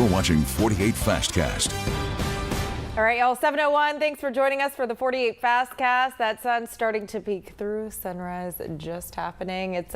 You're watching 48 Fastcast. All right, y'all, 7:01. Thanks for joining us for the 48 Fastcast. That sun's starting to peek through. Sunrise just happening. It's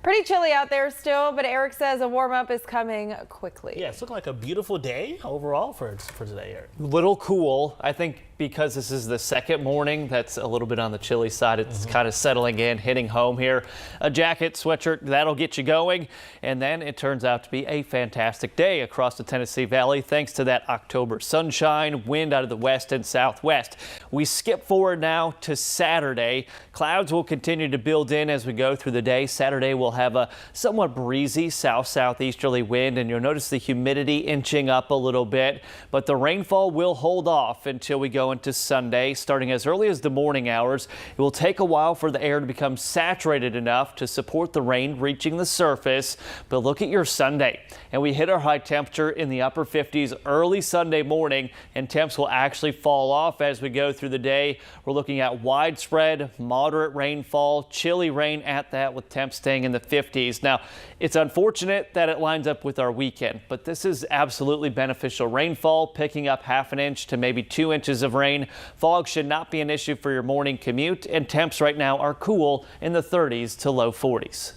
pretty chilly out there still, but Eric says a warm up is coming quickly. Yeah, it's looking like a beautiful day overall for today, Eric. Little cool, I think, because this is the second morning that's a little bit on the chilly side. It's kind of settling in, hitting home here. A jacket, sweatshirt, that'll get you going. And then it turns out to be a fantastic day across the Tennessee Valley thanks to that October sunshine, wind out of the west and southwest. We skip forward now to Saturday. Clouds will continue to build in as we go through the day. Saturday will have a somewhat breezy southeasterly wind, and you'll notice the humidity inching up a little bit, but the rainfall will hold off until we go into Sunday. Starting as early as the morning hours, it will take a while for the air to become saturated enough to support the rain reaching the surface. But look at your Sunday, and we hit our high temperature in the upper 50s early Sunday morning, and temps will actually fall off as we go through the day. We're looking at widespread moderate rainfall, chilly rain at that, with temps staying in the 50s. Now, it's unfortunate that it lines up with our weekend, but this is absolutely beneficial rainfall, picking up ½ inch to maybe 2 inches of rain. Fog should not be an issue for your morning commute, and temps right now are cool in the 30s to low 40s.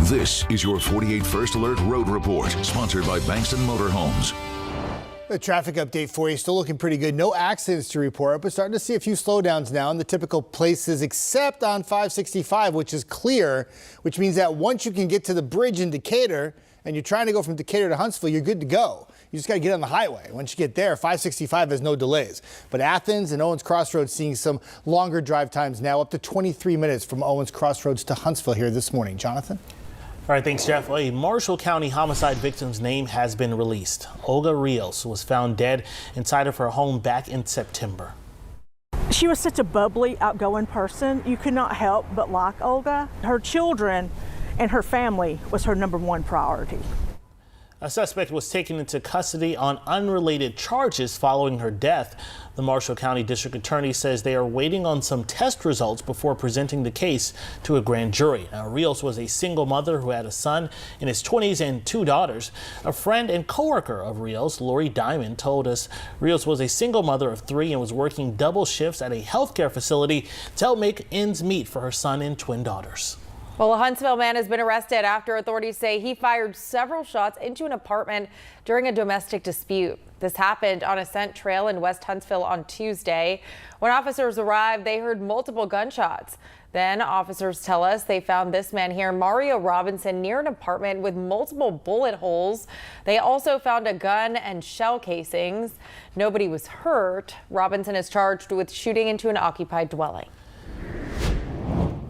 This is your 48 First Alert Road Report, sponsored by Bankston Motorhomes. The traffic update for you, still looking pretty good. No accidents to report, but starting to see a few slowdowns now in the typical places, except on 565, which is clear, which means that once you can get to the bridge in Decatur and you're trying to go from Decatur to Huntsville, you're good to go. You just got to get on the highway. Once you get there, 565 has no delays. But Athens and Owens Crossroads seeing some longer drive times now, up to 23 minutes from Owens Crossroads to Huntsville here this morning. Jonathan? All right, thanks, Jeff. A Marshall County homicide victim's name has been released. Olga Rios was found dead inside of her home back in September. She was such a bubbly, outgoing person. You could not help but like Olga. Her children and her family was her #1 priority. A suspect was taken into custody on unrelated charges following her death. The Marshall County District Attorney says they are waiting on some test results before presenting the case to a grand jury. Now, Rios was a single mother who had a son in his 20s and 2 daughters. A friend and coworker of Rios, Lori Diamond, told us Rios was a single mother of 3 and was working double shifts at a healthcare facility to help make ends meet for her son and twin daughters. Well, a Huntsville man has been arrested after authorities say he fired several shots into an apartment during a domestic dispute. This happened on Ascent Trail in West Huntsville on Tuesday. When officers arrived, they heard multiple gunshots. Then officers tell us they found this man here, Mario Robinson, near an apartment with multiple bullet holes. They also found a gun and shell casings. Nobody was hurt. Robinson is charged with shooting into an occupied dwelling.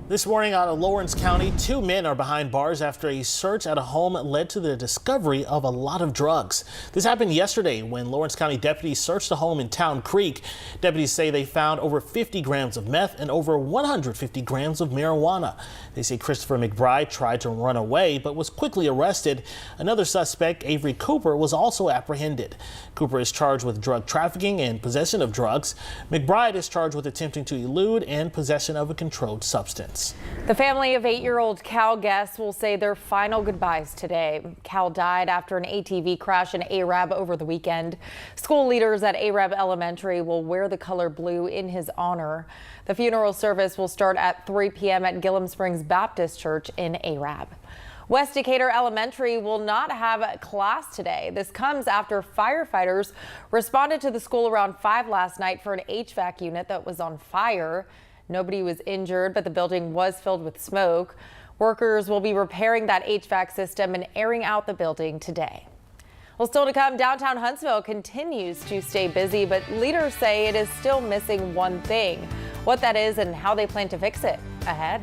This morning out of Lawrence County, 2 men are behind bars after a search at a home led to the discovery of a lot of drugs. This happened yesterday when Lawrence County deputies searched a home in Town Creek. Deputies say they found over 50 grams of meth and over 150 grams of marijuana. They say Christopher McBride tried to run away but was quickly arrested. Another suspect, Avery Cooper, was also apprehended. Cooper is charged with drug trafficking and possession of drugs. McBride is charged with attempting to elude and possession of a controlled substance. The family of 8-year-old Cal guests will say their final goodbyes today. Cal died after an ATV crash in Arab over the weekend. School leaders at Arab Elementary will wear the color blue in his honor. The funeral service will start at 3 p.m. at Gillum Springs Baptist Church in Arab. West Decatur Elementary will not have a class today. This comes after firefighters responded to the school around 5 last night for an HVAC unit that was on fire. Nobody was injured, but the building was filled with smoke. Workers will be repairing that HVAC system and airing out the building today. Well, still to come, downtown Huntsville continues to stay busy, but leaders say it is still missing one thing. What that is and how they plan to fix it. Ahead.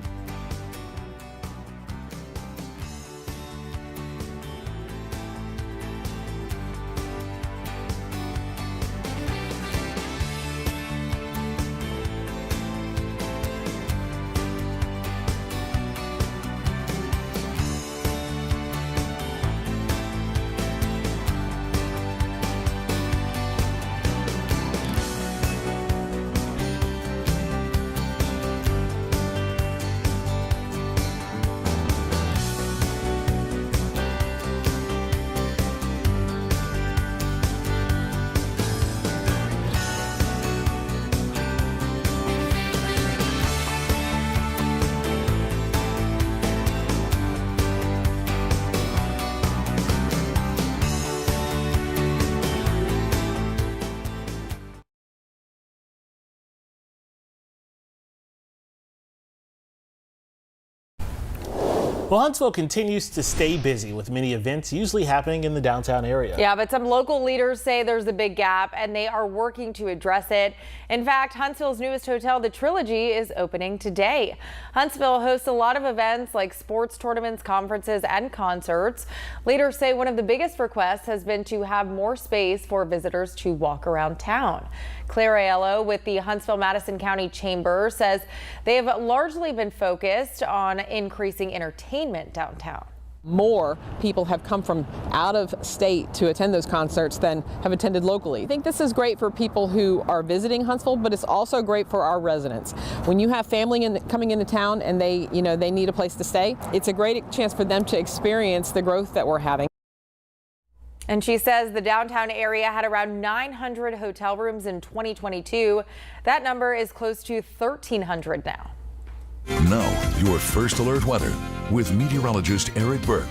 Well, Huntsville continues to stay busy with many events usually happening in the downtown area. Yeah, but some local leaders say there's a big gap and they are working to address it. In fact, Huntsville's newest hotel, the Trilogy, is opening today. Huntsville hosts a lot of events like sports tournaments, conferences, and concerts. Leaders say one of the biggest requests has been to have more space for visitors to walk around town. Claire Aiello with the Huntsville-Madison County Chamber says they have largely been focused on increasing entertainment downtown. More people have come from out of state to attend those concerts than have attended locally. I think this is great for people who are visiting Huntsville, but it's also great for our residents. When you have family coming into town and they need a place to stay, it's a great chance for them to experience the growth that we're having. And she says the downtown area had around 900 hotel rooms in 2022. That number is close to 1,300 now. Now, your first alert weather with meteorologist Eric Burke.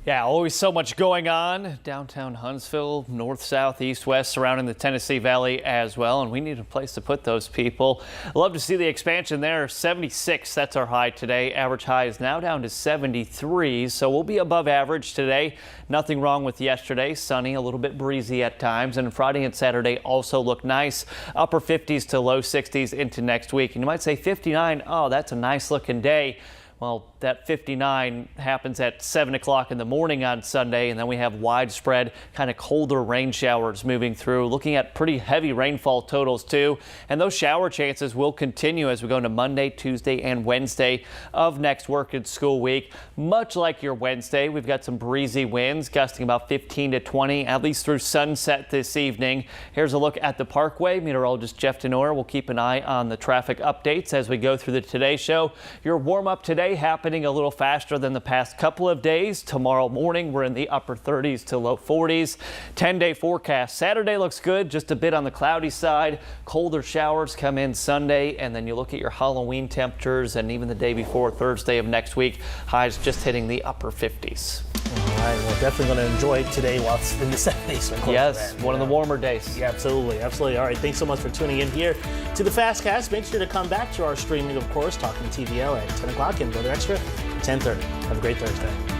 Yeah, always so much going on downtown Huntsville, north, south, east, west, surrounding the Tennessee Valley as well. And we need a place to put those people. Love to see the expansion there. 76, that's our high today. Average high is now down to 73. So we'll be above average today. Nothing wrong with yesterday. Sunny, a little bit breezy at times. And Friday and Saturday also look nice. Upper 50s to low 60s into next week. And you might say 59. Oh, that's a nice looking day. Well, that 59 happens at 7 o'clock in the morning on Sunday, and then we have widespread kind of colder rain showers moving through, looking at pretty heavy rainfall totals too. And those shower chances will continue as we go into Monday, Tuesday, and Wednesday of next work and school week. Much like your Wednesday, we've got some breezy winds gusting about 15 to 20, at least through sunset this evening. Here's a look at the Parkway. Meteorologist Jeff Denor will keep an eye on the traffic updates as we go through the Today Show. Your warm up today happening a little faster than the past couple of days. Tomorrow morning, we're in the upper 30s to low 40s. 10-day forecast. Saturday looks good, just a bit on the cloudy side. Colder showers come in Sunday, and then you look at your Halloween temperatures and even the day before Thursday of next week, highs just hitting the upper 50s. All right, we're definitely going to enjoy it today while it's in the 70s. Yes, one of the warmer days. Yeah, absolutely. Absolutely. All right, thanks so much for tuning in here to the Fastcast. Make sure to come back to our streaming, of course, Talking TVL at 10 o'clock and Weather Extra at 10:30. Have a great Thursday.